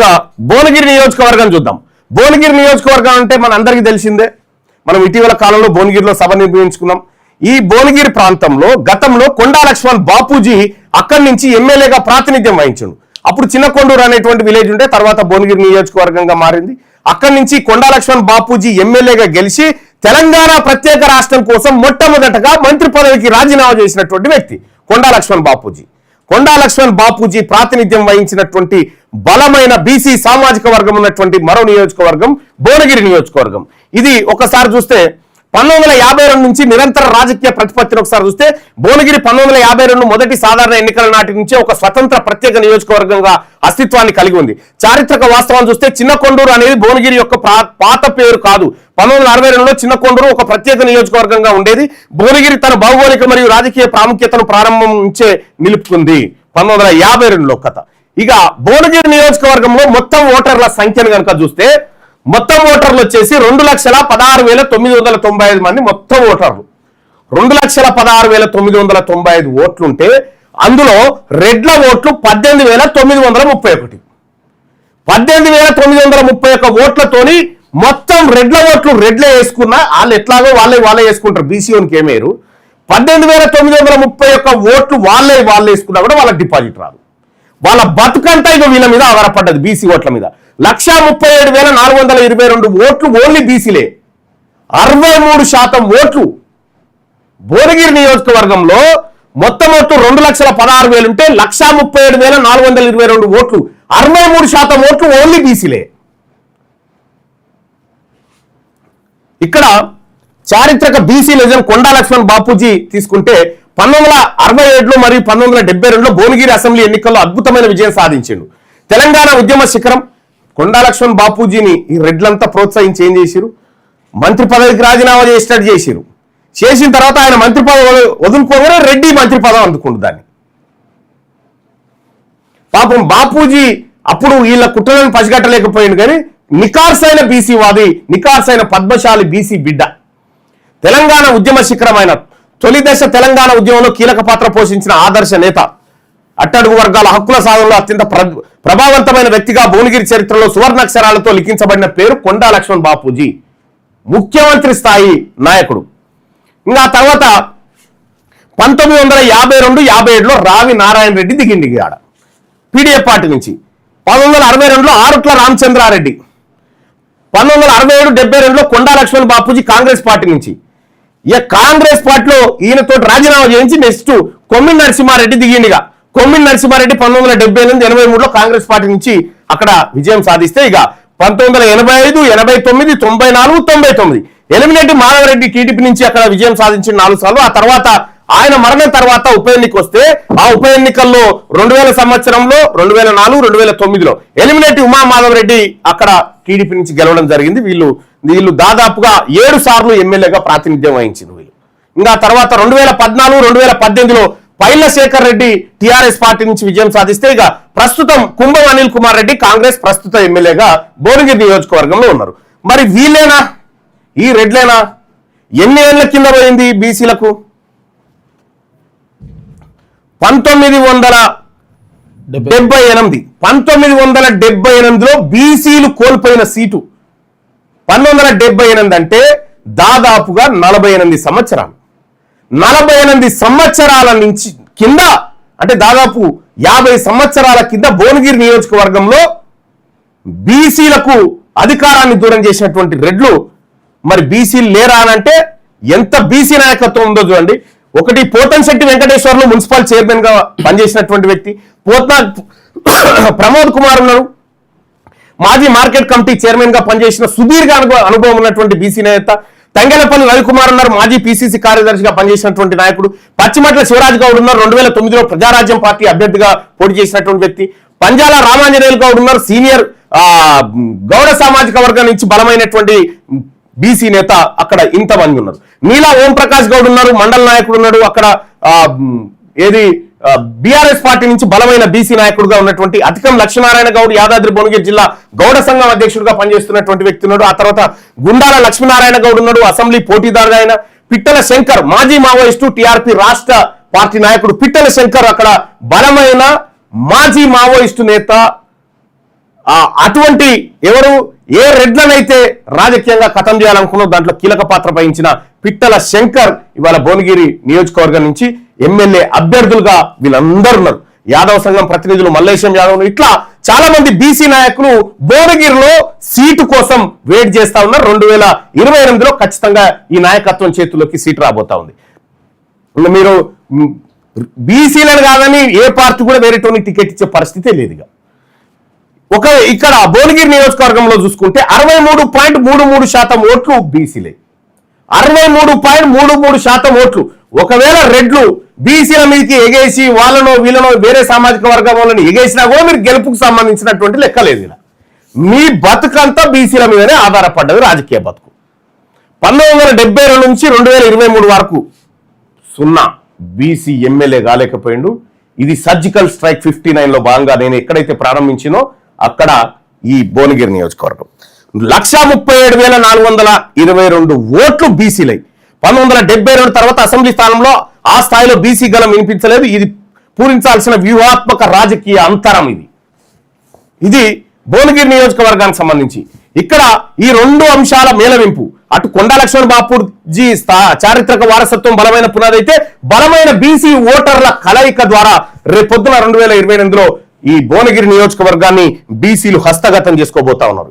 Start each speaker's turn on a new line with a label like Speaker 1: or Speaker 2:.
Speaker 1: ఇక భువనగిరి నియోజకవర్గం చూద్దాం. భువనగిరి నియోజకవర్గం అంటే మన అందరికీ తెలిసిందే. మనం ఇటీవల కాలంలో భువనగిరిలో సభ నిర్వహించుకున్నాం. ఈ భువనగిరి ప్రాంతంలో గతంలో కొండా లక్ష్మణ్ బాపూజీ అక్కడి నుంచి ఎమ్మెల్యేగా ప్రాతినిధ్యం వహించాడు. అప్పుడు చిన్న కొండూరు అనేటువంటి విలేజ్ ఉంటే తర్వాత భువనగిరి నియోజకవర్గంగా మారింది. అక్కడి నుంచి కొండా లక్ష్మణ్ బాపూజీ ఎమ్మెల్యేగా గెలిచి తెలంగాణ ప్రత్యేక రాష్ట్రం కోసం మొట్టమొదటగా మంత్రి పదవికి రాజీనామా చేసినటువంటి వ్యక్తి కొండా లక్ష్మణ్ బాపూజీ. కొండా లక్ష్మణ్ బాపూజీ ప్రాతినిధ్యం వహించినటువంటి బలమైన బీసీ సామాజిక వర్గం ఉన్నటువంటి మరో నియోజకవర్గం భువనగిరి నియోజకవర్గం. ఇది ఒకసారి చూస్తే 1952 నుంచి నిరంతర రాజకీయ ప్రతిపత్తిని ఒకసారి చూస్తే భువనగిరి 1952 మొదటి సాధారణ ఎన్నికల నాటి నుంచే ఒక స్వతంత్ర ప్రత్యేక నియోజకవర్గంగా అస్తిత్వాన్ని కలిగి ఉంది. చారిత్రక వాస్తవాన్ని చూస్తే చిన్న కొండూరు అనేది భువనగిరి యొక్క పాత పేరు కాదు. 1962లో చిన్న కొండూరు ఒక ప్రత్యేక నియోజకవర్గంగా ఉండేది. భువనగిరి తన భౌగోళిక మరియు రాజకీయ ప్రాముఖ్యతను ప్రారంభం నుంచే నిలుపుకుంది 1952లో కథ. ఇక భువనగిరి నియోజకవర్గంలో మొత్తం ఓటర్ల సంఖ్యను కనుక చూస్తే మొత్తం ఓటర్లు వచ్చేసి 2,16,995 మంది మొత్తం ఓటర్లు. 2,16,995 ఓట్లుంటే అందులో రెడ్ల ఓట్లు 18,931. 18,931 ఓట్లతోని మొత్తం రెడ్ల ఓట్లు రెడ్లే వేసుకున్నా వాళ్ళు ఎట్లాగో వాళ్ళే వేసుకుంటారు. బీసీఓనికి ఏమేరు 18,931 ఓట్లు వాళ్ళే వేసుకున్నా కూడా వాళ్ళకి డిపాజిట్ రాదు. వాళ్ళ బతుకంతా ఇక వీళ్ళ మీద ఆధారపడ్డది బీసీ ఓట్ల మీద. 1,37,422 ఓట్లు ఓన్లీ బీసీలే. 63% ఓట్లు భువనగిరి నియోజకవర్గంలో మొత్తం ఓట్లు 2,16,000 ఉంటే 1,37,422 ఓట్లు 63% ఓట్లు ఓన్లీ బీసీలే. ఇక్కడ చారిత్రక బీసీ లెజెండ్ కొండా లక్ష్మణ్ బాపూజీ తీసుకుంటే 1967లో మరియు 1972లో భువనగిరి అసెంబ్లీ ఎన్నికల్లో అద్భుతమైన విజయం సాధించిండు. తెలంగాణ ఉద్యమ శిఖరం కొండా లక్ష్మణ్ బాపూజీని ఈ రెడ్లంతా ప్రోత్సహించి ఏం చేసిరు, మంత్రి పదవికి రాజీనామా చేసినట్టు చేసిరు. చేసిన తర్వాత ఆయన మంత్రి పదవి వదులుకోగానే రెడ్డి మంత్రి పదవి అందుకుంటు దాన్ని. పాపం బాపూజీ అప్పుడు వీళ్ళ కుట్రలను పసిగట్టలేకపోయింది కానీ నికార్సైన బీసీ వాది, నికార్సైన పద్మశాలి బీసీ బిడ్డ. తెలంగాణ ఉద్యమ శిఖరమైన తొలి దశ తెలంగాణ ఉద్యమంలో కీలక పాత్ర పోషించిన ఆదర్శ నేత, అట్టడుగు వర్గాల హక్కుల సాధనలో అత్యంత ప్రభావవంతమైన వ్యక్తిగా భువనగిరి చరిత్రలో సువర్ణాక్షరాలతో లిఖించబడిన పేరు కొండా లక్ష్మణ్ బాపూజీ. ముఖ్యమంత్రి స్థాయి నాయకుడు. ఇంకా తర్వాత 1952-57లో రావి నారాయణ రెడ్డి దిగింది ఆడ పీడీఎఫ్ పార్టీ నుంచి. 1962లో ఆరుట్ల రామచంద్రారెడ్డి. 1967-72లో కొండా లక్ష్మణ్ బాపూజీ కాంగ్రెస్ పార్టీ నుంచి. ఇక కాంగ్రెస్ పార్టీలో ఈయనతో రాజీనామా చేయించి నెక్స్ట్ కొమ్మిడి నరసింహారెడ్డి దిగిండిగా. కొమ్మిడి నరసింహారెడ్డి 1978-83లో కాంగ్రెస్ పార్టీ నుంచి అక్కడ విజయం సాధిస్తే ఇక 1985, 89, 94, 99 ఎలిమినేటివ్ మాధవరెడ్డి టీడీపీ నుంచి అక్కడ విజయం సాధించిన 4 సార్లు. ఆ తర్వాత ఆయన మరణం తర్వాత ఉప ఎన్నిక వస్తే ఆ ఉప ఎన్నికల్లో 2000 సంవత్సరంలో 2004, 2009లో ఎలిమినేటివ్ ఉమా మాధవరెడ్డి అక్కడ టీడీపీ నుంచి గెలవడం జరిగింది. వీళ్ళు దాదాపుగా 7 సార్లు ఎమ్మెల్యేగా ప్రాతినిధ్యం వహించింది వీళ్ళు. ఇంకా తర్వాత 2014, 2018లో పైల శేఖర్ రెడ్డి టిఆర్ఎస్ పార్టీ నుంచి విజయం సాధిస్తే ఇక ప్రస్తుతం కుంభం అనిల్ కుమార్ రెడ్డి కాంగ్రెస్ ప్రస్తుత ఎమ్మెల్యేగా భువనగిరి నియోజకవర్గంలో ఉన్నారు. మరి వీళ్ళేనా ఈ రెడ్లేనా? ఎన్ని ఏళ్ల కింద పోయింది బీసీలకు? 1978లో బీసీలు కోల్పోయిన సీటు 1978 అంటే దాదాపుగా 48 సంవత్సరాలు. 48 సంవత్సరాల నుంచి కింద అంటే దాదాపు 50 సంవత్సరాల కింద భువనగిరి నియోజకవర్గంలో బీసీలకు అధికారాన్ని దూరం చేసినటువంటి రెడ్లు మరి బీసీలు లేరా అనంటే ఎంత బీసీ నాయకత్వం ఉందో చూడండి. ఒకటి పోతంశెట్టి వెంకటేశ్వర్లు మున్సిపల్ చైర్మన్ గా పనిచేసినటువంటి వ్యక్తి. పోత్నా ప్రమోద్ కుమార్ ఉన్నారు, మాజీ మార్కెట్ కమిటీ చైర్మన్ గా పనిచేసిన సుదీర్ఘ అనుభవం ఉన్నటువంటి బీసీ నేత. తంగెలపల్లి రవికుమార్ ఉన్నారు, మాజీ పీసీసీ కార్యదర్శిగా పనిచేసినటువంటి నాయకుడు. పచ్చిమట్ల శివరాజ్ గౌడ్ ఉన్నారు, 2009లో ప్రజారాజ్యం పార్టీ అభ్యర్థిగా పోటీ చేసినటువంటి వ్యక్తి. పంజాల రామాంజనేయులు గౌడ్ ఉన్నారు, సీనియర్ గౌడ సామాజిక వర్గం నుంచి బలమైనటువంటి బీసీ నేత. అక్కడ ఇంతమంది ఉన్నారు. నీలా ఓం ప్రకాష్ గౌడ్ ఉన్నారు, మండల నాయకుడు ఉన్నాడు. అక్కడ బీఆర్ఎస్ పార్టీ నుంచి బలమైన బీసీ నాయకుడుగా ఉన్నటువంటి అతికం లక్ష్మీనారాయణ గౌడ్ యాదాద్రి భువనగిరి జిల్లా గౌడ సంఘం అధ్యక్షుడిగా పనిచేస్తున్నటువంటి వ్యక్తి ఉన్నాడు. ఆ తర్వాత గుండాల లక్ష్మీనారాయణ గౌడ్ ఉన్నాడు, అసెంబ్లీ పోటీదారుగా ఆయన. పిట్టల శంకర్ మాజీ మావోయిస్టు టీఆర్పీ రాష్ట్ర పార్టీ నాయకుడు పిట్టల శంకర్ అక్కడ బలమైన మాజీ మావోయిస్టు నేత. అటువంటి ఎవరు ఏ రెడ్లనైతే రాజకీయంగా ఖతం చేయాలనుకున్నో దాంట్లో కీలక పాత్ర వహించిన పిట్టల శంకర్ ఇవాళ భువనగిరి నియోజకవర్గం నుంచి ఎమ్మెల్యే అభ్యర్థులుగా వీళ్ళందరూ ఉన్నారు. యాదవ్ సంఘం ప్రతినిధులు మల్లేశం యాదవ్, ఇట్లా చాలా మంది బీసీ నాయకులు భువనగిరిలో సీటు కోసం వెయిట్ చేస్తా ఉన్నారు. 2028లో ఖచ్చితంగా ఈ నాయకత్వం చేతుల్లోకి సీటు రాబోతా ఉంది. మీరు బీసీలను కాదని ఏ పార్టీ కూడా వేరేటోని టికెట్ ఇచ్చే పరిస్థితే లేదు. ఇక్కడ భువనగిరి నియోజకవర్గంలో చూసుకుంటే 63.33% ఓట్లు బీసీలే. 63.33% ఓట్లు. ఒకవేళ రెడ్లు బీసీల మీదకి ఎగేసి వాళ్ళనో వీళ్ళనో వేరే సామాజిక వర్గం వాళ్ళని ఎగేసినా కూడా మీరు గెలుపుకు సంబంధించినటువంటి లెక్క లేదు. మీ బతుకంతా బీసీల మీదనే ఆధారపడ్డది రాజకీయ బతుకు. 1972 నుంచి 2023 వరకు 0 బీసీ ఎమ్మెల్యే కాలేకపోయిండు. ఇది సర్జికల్ స్ట్రైక్ 59లో భాగంగా నేను ఎక్కడైతే ప్రారంభించినో అక్కడ ఈ భువనగిరి నియోజకవర్గం 1,37,422 ఓట్లు బీసీలై. 1972 తర్వాత అసెంబ్లీ స్థానంలో ఆ స్థాయిలో బీసీ గలం వినిపించలేదు. ఇది పూరించాల్సిన వ్యూహాత్మక రాజకీయ అంతరం. ఇది భువనగిరి నియోజకవర్గానికి సంబంధించి ఇక్కడ ఈ 2 అంశాల మేళవింపు. అటు కొండా లక్ష్మణ్ బాపూజీ చారిత్రక వారసత్వం బలమైన పునాది అయితే, బలమైన బీసీ ఓటర్ల కలయిక ద్వారా రేపొద్దున 2028లో ఈ భువనగిరి నియోజకవర్గాన్ని బీసీలు హస్తగతం చేసుకోబోతా ఉన్నారు.